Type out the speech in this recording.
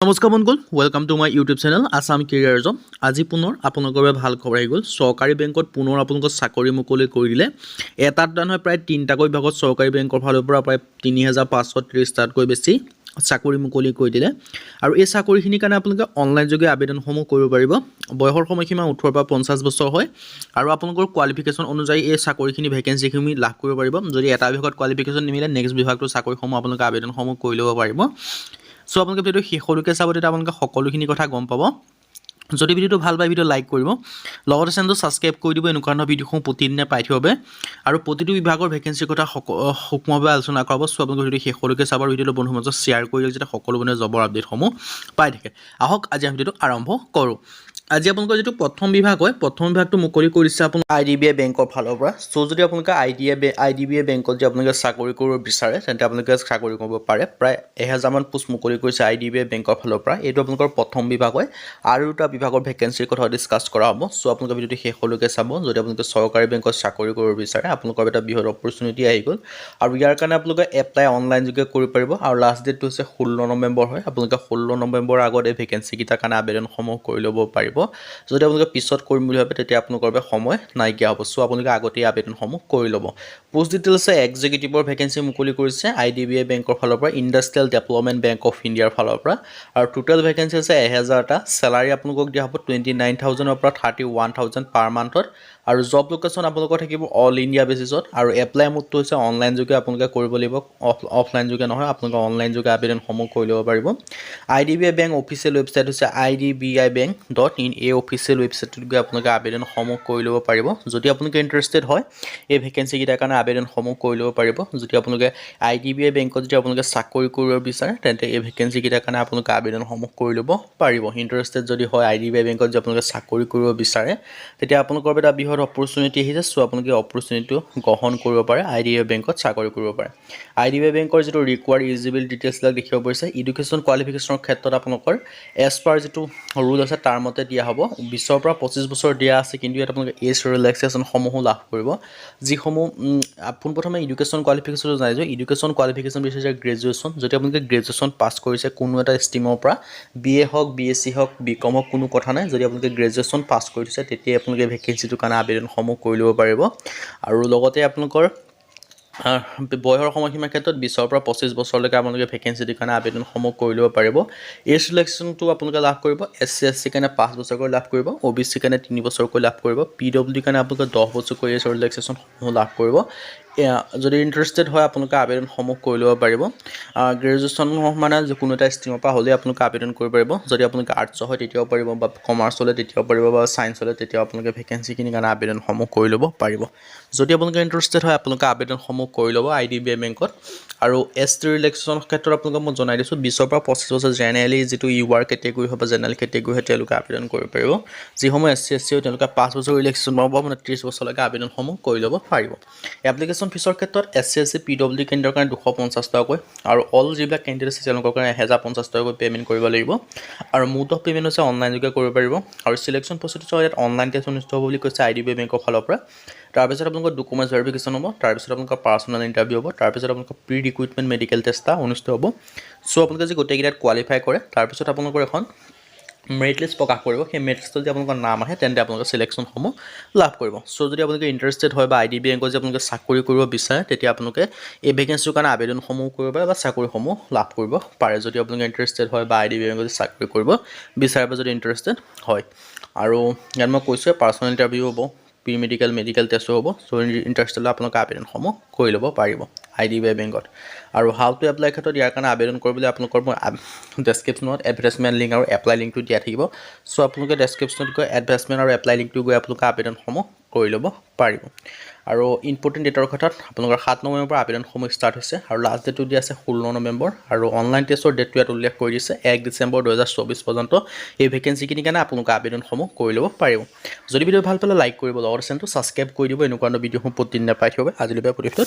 নমস্কাৰ বন্ধুসকল, welcome to my YouTube channel Assam career job. আজি পুনৰ আপোনালোকৰ বাবে ভাল খবৰ আহি গ'ল। চৰকাৰী বেংকত পুনৰ আপোনালোকৰ চাকৰি মুকলি কৰি দিলে। এটাত নহয় প্ৰায় তিনিটাকৈ বিভাগত চৰকাৰী বেংকৰ ফালৰ পৰা প্ৰায় ৩,৫৩০টাতকৈ বেছি চাকৰি মুকলি কৰি দিলে। আৰু এই চাকৰিখিনিৰ কাৰণে আপোনালোকে অনলাইন যোগে আবেদনসমূহ কৰিব পাৰিব। বয়সৰ সময়সীমা 18 পৰা 50 বছৰ হয় আৰু আপোনালোকৰ কোৱালিফিকেশ্যন অনুযায়ী এই চাকৰিখিনি ভেকেঞ্চিখিনি লাভ কৰিব পাৰিব। যদি এটা বিভাগত কোৱালিফিকেশ্যন নিমিলে নেক্সট বিভাগটোৰ চাকৰিসমূহ আপোনালোকে আবেদনসমূহ কৰি ল'ব পাৰিব। চ' আপোনালোকে ভিডিঅ'টো শেষলৈকে চাব, তেতিয়া আপোনালোকে সকলোখিনি কথা গম পাব। যদি ভিডিঅ'টো ভাল পায় ভিডিঅ' লাইক কৰিব, লগতে চেনেলটো ছাবস্ক্ৰাইব কৰি দিব এনেকুৱা ধৰণৰ ভিডিঅ'সমূহ প্ৰতিদিনে পাই থাকিব বাবে। আৰু প্ৰতিটো বিভাগৰ ভেকেঞ্চিৰ কথা সূক্ষ্মভাৱে আলোচনা কৰাব। চ' আপোনালোকে ভিডিঅ'টো শেষলৈকে চাব আৰু ভিডিঅ'টো বন্ধুৰ মাজত শ্বেয়াৰ কৰি দিয়ক, যাতে সকলো বন্ধুৱে জবৰ আপডেটসমূহ পাই থাকে। আহক আজি আমি ভিডিঅ'টো আৰম্ভ কৰোঁ। আজি আপোনালোকৰ যিটো প্ৰথম বিভাগ হয়, প্ৰথম বিভাগটো মুকলি কৰিছে আপোনাৰ IDBI বেংকৰ ফালৰ পৰা। চ' যদি আপোনালোকে IDBI বেংকত যদি আপোনালোকে চাকৰি কৰিব বিচাৰে, তেন্তে আপোনালোকে চাকৰি কৰিব পাৰে। প্ৰায় 1000মান পোষ্ট মুকলি কৰিছে IDBI বেংকৰ ফালৰ পৰা। এইটো আপোনালোকৰ প্ৰথম বিভাগ হয়। আৰু এটা বিভাগৰ ভেকেঞ্চিৰ কথা ডিছকাছ কৰা হ'ব। চ' আপোনালোকে ভিডিঅ'টো শেষলৈকে চাব। যদি আপোনালোকে চৰকাৰী বেংকত চাকৰি কৰিব বিচাৰে, আপোনালোকৰ এটা বৃহৎ অপৰচুনিটি আহি গ'ল। আৰু ইয়াৰ কাৰণে আপোনালোকে এপ্লাই অনলাইন যোগে কৰিব পাৰিব। আৰু লাষ্ট ডেটটো হৈছে 16 নৱেম্বৰ হয়। আপোনালোকে 16 নৱেম্বৰৰ আগত এই ভেকেঞ্চিকেইটাৰ কাৰণে আবেদনসমূহ কৰি ল'ব পাৰিব। যদি আপোনালোকে পিছত কৰিম বুলি ভাবে, তেতিয়া আপোনালোকৰ বাবে সময় নাইকিয়া হ'ব। চ' আপোনালোকে আগতেই আবেদনসমূহ কৰি ল'ব। পোষ্ট ডিটেইলছে এক্সিকিউটিভৰ ভেকেঞ্চি মুকলি কৰিছে IDBI বেংকৰ ফালৰ পৰা, ইণ্ডাষ্ট্ৰিয়েল ডেভেলপমেণ্ট বেংক অফ ইণ্ডিয়াৰ ফালৰ পৰা। আৰু টোটেল ভেকেঞ্চি আছে 1000টা। চেলাৰী আপোনালোকক দিয়া হ'ব 29,000ৰ পৰা 31,000 পাৰ মান্থত। আৰু জব লোকেশ্যন আপোনালোকৰ থাকিব অল ইণ্ডিয়া বেচিছত। আৰু এপ্লাই মোডটো হৈছে অনলাইন যোগে আপোনালোকে কৰিব লাগিব, অফলাইন যোগে নহয়। আপোনালোকে অনলাইন যোগে আবেদনসমূহ কৰি ল'ব পাৰিব। IDBI বেংক অফিচিয়েল ৱেবছাইট হৈছে idbibank.in। এই অফিচিয়েল ৱেবছাইটটোত গৈ আপোনালোকে আবেদনসমূহ কৰি ল'ব পাৰিব। যদি আপোনালোকে ইণ্টাৰেষ্টেড হয় এই ভেকেঞ্চিকেইটাৰ কাৰণে আবেদনসমূহ কৰি ল'ব পাৰিব। যদি আপোনালোকে IDBI বেংকত যদি আপোনালোকে চাকৰি কৰিব বিচাৰে, তেন্তে এই ভেকেঞ্চিকেইটাৰ কাৰণে আপোনালোকে আবেদনসমূহ কৰি ল'ব পাৰিব। ইণ্টাৰেষ্টেড যদি হয় IDBI বেংকত যদি আপোনালোকে চাকৰি কৰিব বিচাৰে, তেতিয়া আপোনালোকৰ এটা বৃহৎ অপৰচুনিটি আহিছে। চ' আপোনালোকে অপৰচুনিটিটো গ্ৰহণ কৰিব পাৰে, IDBI বেংকত চাকৰি কৰিব পাৰে। IDBI বেংকৰ যিটো ৰিকুৱাৰ্ড ইলিজিবল ডিটেইলছবিলাক দেখিব পাৰিছে। এডুকেশ্যন কোৱালিফিকেশ্যনৰ ক্ষেত্ৰত আপোনালোকৰ এজ পাৰ যিটো ৰুল আছে তাৰ মতে দিয়া হ'ব। 20ৰ পৰা 25 বছৰ দিয়া আছে, কিন্তু ইয়াত আপোনালোকে এজ ৰিলেক্সেশ্যনসমূহো লাভ কৰিব। যিসমূহ পোনপ্ৰথমে এডুকেশ্যন কোৱালিফিকেশ্যনটো জানিছোঁ। এডুকেশ্যন কোৱালিফিকেশ্যন বিচাৰিছে গ্ৰেজুৱেশ্যন। যদি আপোনালোকে গ্ৰেজুৱেশ্যন পাছ কৰিছে কোনো এটা ষ্ট্ৰীমৰ পৰা, BA হওক, BSc হওক, BCom হওক, কোনো কথা নাই। যদি আপোনালোকে গ্ৰেজুৱেশ্যন পাছ কৰিছে, তেতিয়া আপোনালোকে ভেকেঞ্চিটোৰ কাৰণে আবেদনসমূহ কৰি ল'ব পাৰিব। আৰু লগতে আপোনালোকৰ বয়সৰ সময়সীমাৰ ক্ষেত্ৰত 20ৰ পৰা 25 বছৰলৈকে আপোনালোকে ভেকেঞ্চিটোৰ কাৰণে আবেদনসমূহ কৰি ল'ব পাৰিব। এজ ৰিলেক্সেশ্যনটো আপোনালোকে লাভ কৰিব। SC SC কাৰণে 5 বছৰকৈ লাভ কৰিব, OBC কাৰণে 3 বছৰকৈ লাভ কৰিব, PWD কাৰণে আপোনালোকে 10 বছৰকৈ এজ ৰিলেক্সেশ্যনসমূহ লাভ কৰিব। যদি ইণ্টাৰেষ্টেড হয় আপোনালোকে আবেদনসমূহ কৰি ল'ব পাৰিব। গ্ৰেজুৱেশ্যন মানে কোনো এটা ষ্ট্ৰীমৰ পৰা হ'লেই আপোনালোকে আবেদন কৰিব পাৰিব। যদি আপোনালোকে আৰ্টছৰ হয় তেতিয়াও পাৰিব, বা কমাৰ্চ হ'লে তেতিয়াও পাৰিব, বা ছায়েন্স হ'লে তেতিয়াও আপোনালোকে ভেকেঞ্চিখিনিৰ কাৰণে আবেদনসমূহ কৰি ল'ব পাৰিব। যদি আপোনালোকে ইণ্টাৰেষ্টেড হয় আপোনালোকে আবেদনসমূহ কৰি ল'ব IDBI বেংকত। আৰু ST ৰিলেক্সেশ্যনৰ ক্ষেত্ৰত আপোনালোকক মই জনাই দিছোঁ, 20ৰ পৰা 25 বছৰ জেনেৰেলি যিটো UR কেটেগৰী হয় বা জেনেৰেল কেটেগৰী হয়, তেওঁলোকে আবেদন কৰিব পাৰিব। যিসমূহ SC SC হয় তেওঁলোকে 5 বছৰ ৰিলেক্সেশ্যন পাব, মানে 30 বছৰলৈকে আবেদনসমূহ কৰি ল'ব পাৰিব। এপ্লিকেশ্যন ফিছৰ ক্ষেত্ৰত SC SC PWD কেন্দ্ৰৰ কাৰণে 250 টকাকৈ, আৰু অল যিবিলাক কেণ্ডিডেট আছে তেওঁলোকৰ কাৰণে 1050 টকাকৈ পে'মেণ্ট কৰিব লাগিব। আৰু মুড অফ পে'মেণ্ট হৈছে অনলাইন যোগে কৰিব পাৰিব। আৰু চিলেকশ্যন প্ৰচেছৰ ইয়াত অনলাইন টেষ্ট অনুষ্ঠিত হ'ব বুলি কৈছে IDBI বেংকৰ ফালৰ পৰা। তাৰপিছত আপোনালোকৰ ডকুমেণ্টছ ভেৰিফিকেশ্যন হ'ব, তাৰপিছত আপোনালোকৰ পাৰ্চনেল ইণ্টাৰভিউ হ'ব, তাৰপিছত আপোনালোকৰ প্ৰি ৰিক্ৰুইটমেণ্ট মেডিকেল টেষ্ট এটা অনুষ্ঠিত হ'ব। চ' আপোনালোকে যদি গোটেইকেইটাত কোৱালিফাই কৰে, তাৰপিছত আপোনালোকৰ এখন মেৰিট লিষ্ট প্ৰকাশ কৰিব। সেই মেৰিট লিষ্টত যদি আপোনালোকৰ নাম আহে, তেন্তে আপোনালোকে চিলেকশ্যনসমূহ লাভ কৰিব। চ' যদি আপোনালোকে ইণ্টাৰেষ্টেড হয় বা IDBI বেংকত যদি আপোনালোকে চাকৰি কৰিব বিচাৰে, তেতিয়া আপোনালোকে এই ভেকেঞ্চিৰ কাৰণে আবেদনসমূহ কৰিব পাৰে বা চাকৰিসমূহ লাভ কৰিব পাৰে। যদি আপোনালোকে ইণ্টাৰেষ্টেড হয় বা IDBI বেংকত চাকৰি কৰিব বিচাৰে বা যদি ইণ্টাৰেষ্টেড হয়। আৰু ইয়াত মই কৈছোঁ পাৰ্চনেল ইণ্টাৰভিউ হ'ব, প্ৰি মেডিকেল টেষ্টো হ'ব। চ' ইণ্টাৰেষ্টেড হ'লে আপোনালোকে আবেদনসমূহ কৰি ল'ব পাৰিব IDBI বেংকত। আৰু হাউ টু এপ্লাই ক্ষেত্ৰত ইয়াৰ কাৰণে আবেদন কৰিবলৈ আপোনালোকৰ মই ডেছক্ৰিপশ্যনত এডভাৰ্টাইজমেণ্ট লিংক আৰু এপ্লাই লিংকটো দিয়া থাকিব। চ' আপোনালোকে ডেছক্ৰিপশ্যনত গৈ এডভাৰ্টাইজমেণ্ট আৰু এপ্লাই লিংকটো গৈ আপোনালোকে আবেদনসমূহ কৰি ল'ব পাৰিব। আৰু ইম্পৰ্টেণ্ট ডেটৰ কথাত আপোনালোকৰ 7 নৱেম্বৰৰ পৰা আবেদনসমূহ ষ্টাৰ্ট হৈছে, আৰু লাষ্ট ডেটটো দিয়া আছে 16 নৱেম্বৰ। আৰু অনলাইন টেষ্টৰ ডেটটো ইয়াত উল্লেখ কৰি দিছে 1 ডিচেম্বৰ 2024 পৰ্যন্ত। এই ভেকেঞ্চিখিনিৰ কাৰণে আপোনালোকে আবেদনসমূহ কৰি ল'ব পাৰিব। যদি ভিডিঅ' ভাল পালে লাইক কৰিব, লগতে চেনেলটো ছাবস্ক্ৰাইব কৰি দিব। এনেকুৱা ভিডিঅ'সমূহ প্ৰতিদিনে পাই থাকিব। আজিলৈ প্ৰতিদিনে